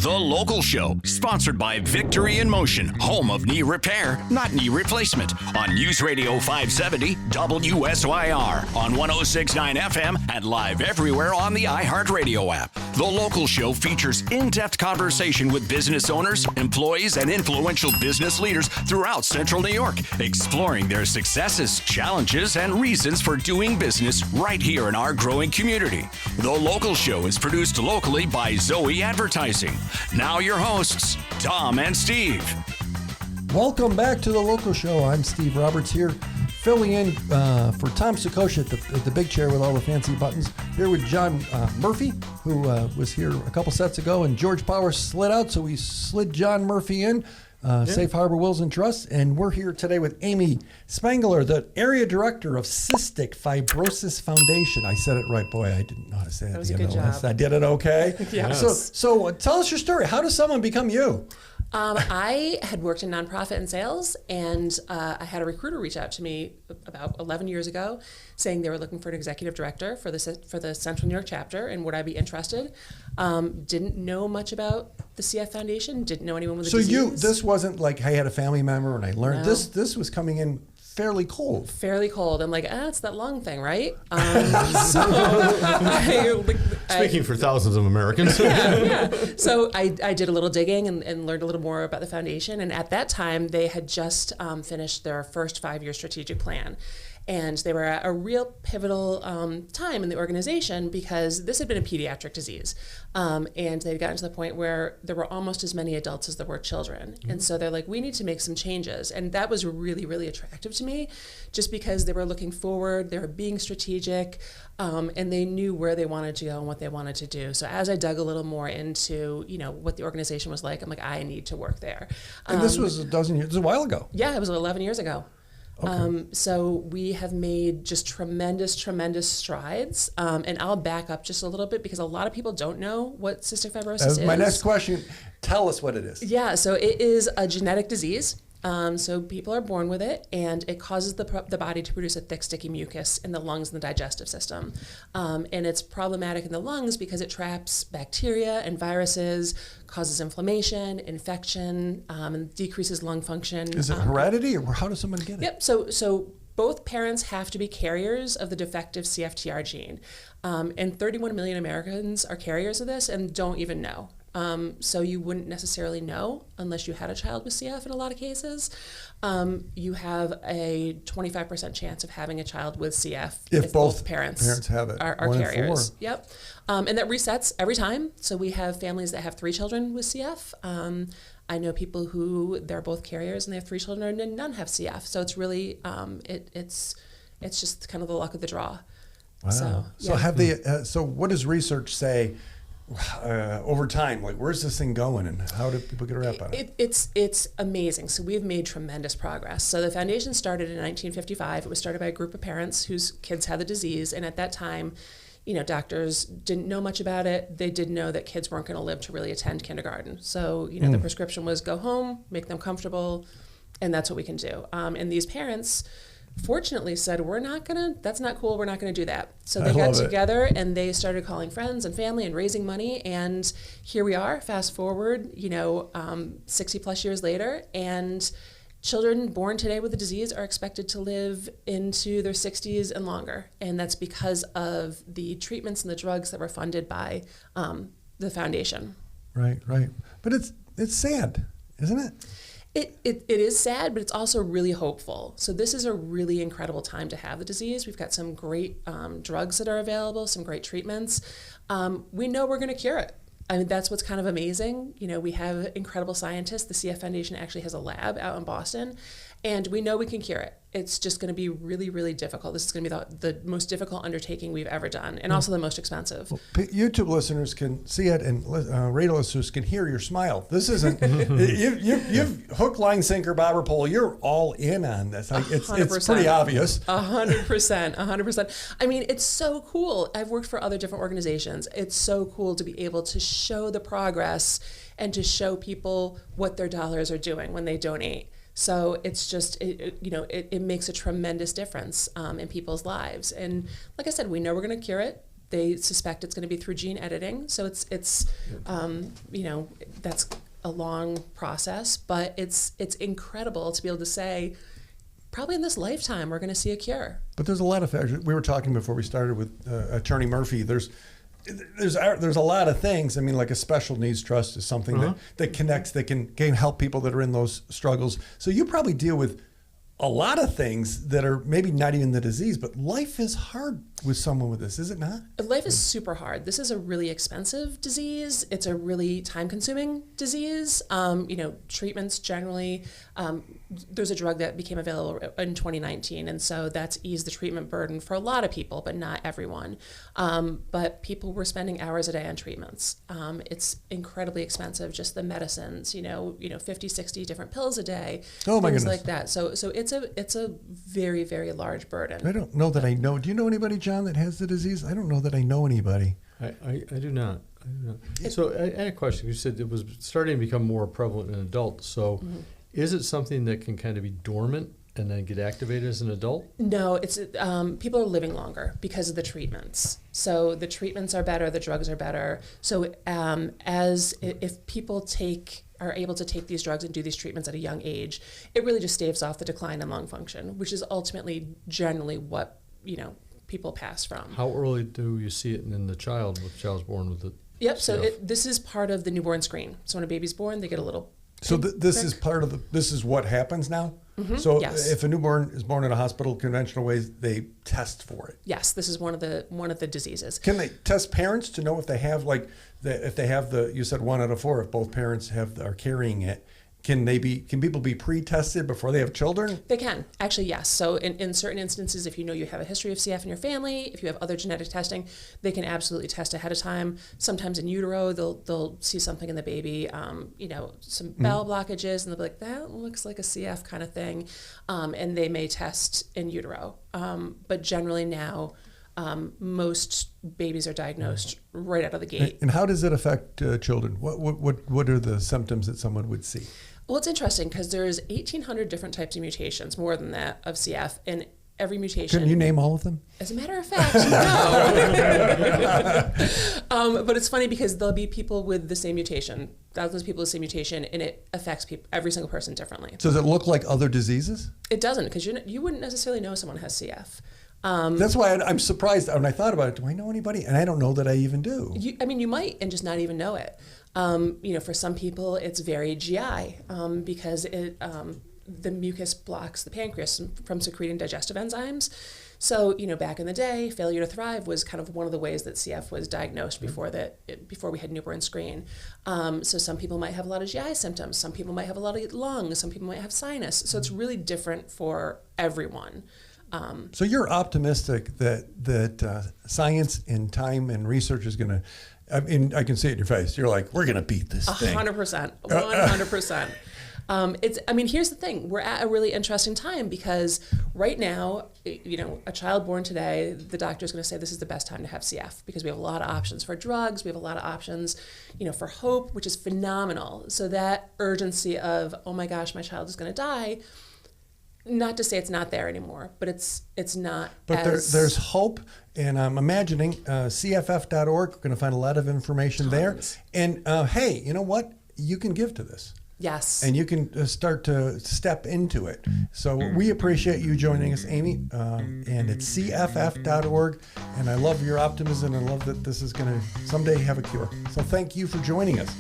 The Local Show, sponsored by Victory in Motion, home of knee repair, not knee replacement, on News Radio 570 WSYR, on 106.9 FM, and live everywhere on the iHeartRadio app. The Local Show features in-depth conversation with business owners, employees, and influential business leaders throughout Central New York, exploring their successes, challenges, and reasons for doing business right here in our growing community. The Local Show is produced locally by Zoe Advertising. Now your hosts, Tom and Steve. Welcome back to The Local Show. I'm Steve Roberts here, filling in for Tom Sakosha at the big chair with all the fancy buttons. Here with John Murphy, who was here a couple sets ago, and George Power slid out, so we slid John Murphy in. Safe Harbor Wills and Trusts, and we're here today with Amy Spanger, the area director of Cystic Fibrosis Foundation. I said it right, boy. I didn't know how to say it. That was a good job. I did it okay. Yes. So tell us your story. How does someone become you? I had worked in nonprofit and sales, and I had a recruiter reach out to me about 11 years ago, saying they were looking for an executive director for the Central New York chapter, and would I be interested? Didn't know much about the CF Foundation. Didn't know anyone with a disease. This wasn't like I had a family member and I learned. No. This was coming in fairly cold. Fairly cold. I'm like, it's that lung thing, right? Speaking for thousands of Americans. Yeah. So I did a little digging and learned a little more about the foundation. And at that time, they had just finished their first 5-year strategic plan. And they were at a real pivotal time in the organization because this had been a pediatric disease. And they'd gotten to the point where there were almost as many adults as there were children. Mm-hmm. And so they're like, we need to make some changes. And that was really, really attractive to me, just because they were looking forward, they were being strategic, and they knew where they wanted to go and what they wanted to do. So as I dug a little more into, what the organization was like, I'm like, I need to work there. And this was a while ago. Yeah, it was 11 years ago. Okay. So we have made just tremendous strides. And I'll back up just a little bit because a lot of people don't know what cystic fibrosis is. My next question, tell us what it is. Yeah, so it is a genetic disease. So people are born with it, and it causes the body to produce a thick, sticky mucus in the lungs and the digestive system. And it's problematic in the lungs because it traps bacteria and viruses, causes inflammation, infection, and decreases lung function. Is it heredity, or how does someone get it? Yep. So both parents have to be carriers of the defective CFTR gene. And 31 million Americans are carriers of this and don't even know. So you wouldn't necessarily know unless you had a child with CF in a lot of cases. You have a 25% chance of having a child with CF if both parents have it. Are carriers. Yep. And that resets every time. So we have families that have 3 children with CF. I know people who they're both carriers and they have 3 children and none have CF. So it's really, it's just kind of the luck of the draw. Wow. So so what does research say over time? Like, where's this thing going, and how do people get a wrap on it? It's amazing. So we've made tremendous progress. So the foundation started in 1955. It was started by a group of parents whose kids had the disease, and at that time, doctors didn't know much about it. They did know that kids weren't going to live to really attend kindergarten. So the prescription was go home, make them comfortable, and that's what we can do. And these parents fortunately said, that's not cool, we're not going to do that. So they got together and they started calling friends and family and raising money, and here we are, fast forward, 60 plus years later, and children born today with the disease are expected to live into their 60s and longer, and that's because of the treatments and the drugs that were funded by the foundation. Right. But it's sad, isn't it? It is sad, but it's also really hopeful. So this is a really incredible time to have the disease. We've got some great drugs that are available, some great treatments. We know we're going to cure it. I mean, that's what's kind of amazing. We have incredible scientists. The CF Foundation actually has a lab out in Boston, and we know we can cure it. It's just going to be really, really difficult. This is going to be the most difficult undertaking we've ever done, and also the most expensive. Well, YouTube listeners can see it, and radio listeners can hear your smile. This isn't, you've hook, line, sinker, bobber pole. You're all in on this. It's pretty obvious. 100%. I mean, it's so cool. I've worked for other different organizations. It's so cool to be able to show the progress and to show people what their dollars are doing when they donate. So it's just, it makes a tremendous difference in people's lives. And like I said, we know we're going to cure it. They suspect it's going to be through gene editing. So it's that's a long process, but it's incredible to be able to say, probably in this lifetime, we're going to see a cure. But there's a lot of factors. We were talking before we started with Attorney Murphy. There's a lot of things. I mean, like a special needs trust is something that connects, that can help people that are in those struggles. So you probably deal with a lot of things that are maybe not even the disease, but life is hard with someone with this, is it not? Life is super hard. This is a really expensive disease. It's a really time-consuming disease. Treatments generally, there's a drug that became available in 2019, and so that's eased the treatment burden for a lot of people, but not everyone. But people were spending hours a day on treatments. It's incredibly expensive, just the medicines, 50, 60 different pills a day, oh my things goodness. like that. So it's a very, very large burden. I don't know that I know. Do you know anybody, John, that has the disease? I don't know that I know anybody. I do not. So I had a question. You said it was starting to become more prevalent in adults. So is it something that can kind of be dormant and then get activated as an adult? No, it's people are living longer because of the treatments. So the treatments are better, the drugs are better. So if people are able to take these drugs and do these treatments at a young age, it really just staves off the decline in lung function, which is ultimately generally what people pass from. How early do you see it in the child? When the child's born with it? Yep. So this is part of the newborn screen. So when a baby's born, they get a little. So this is part of this is what happens now? So yes. if a newborn is born in a hospital, conventional ways, they test for it. Yes, this is one of the diseases. Can they test parents to know if they have you said 1 out of 4, if both parents are carrying it? Can people be pre-tested before they have children? They can, actually, yes. So in certain instances, if you know you have a history of CF in your family, if you have other genetic testing, they can absolutely test ahead of time. Sometimes in utero, they'll see something in the baby, some bowel blockages, and they'll be like, that looks like a CF kind of thing, and they may test in utero. But generally now, most babies are diagnosed right out of the gate. And how does it affect children? What are the symptoms that someone would see? Well, it's interesting because there's 1,800 different types of mutations, more than that, of CF, and every mutation. Can you name all of them? As a matter of fact, no. But it's funny because there'll be people with the same mutation, thousands of people with the same mutation, and it affects every single person differently. So does it look like other diseases? It doesn't, because you wouldn't necessarily know someone has CF. That's why I'm surprised when I thought about it. Do I know anybody? And I don't know that I even do. You might and just not even know it. For some people, it's very GI because the mucus blocks the pancreas from secreting digestive enzymes. So, back in the day, failure to thrive was kind of one of the ways that CF was diagnosed before we had newborn screen. So some people might have a lot of GI symptoms. Some people might have a lot of lungs. Some people might have sinus. So it's really different for everyone. So you're optimistic that science and time and research is going to, I can see it in your face. You're like, we're going to beat this thing. 100%. 100%. Here's the thing. We're at a really interesting time because right now, a child born today, the doctor is going to say this is the best time to have CF because we have a lot of options for drugs. We have a lot of options, for hope, which is phenomenal. So that urgency of, oh my gosh, my child is going to die, not to say it's not there anymore, but it's not. But there's hope, and I'm imagining CFF.org. We're going to find a lot of information there. And hey, you know what? You can give to this. Yes. And you can start to step into it. So we appreciate you joining us, Amy. And it's CFF.org. And I love your optimism and I love that this is going to someday have a cure. So thank you for joining us.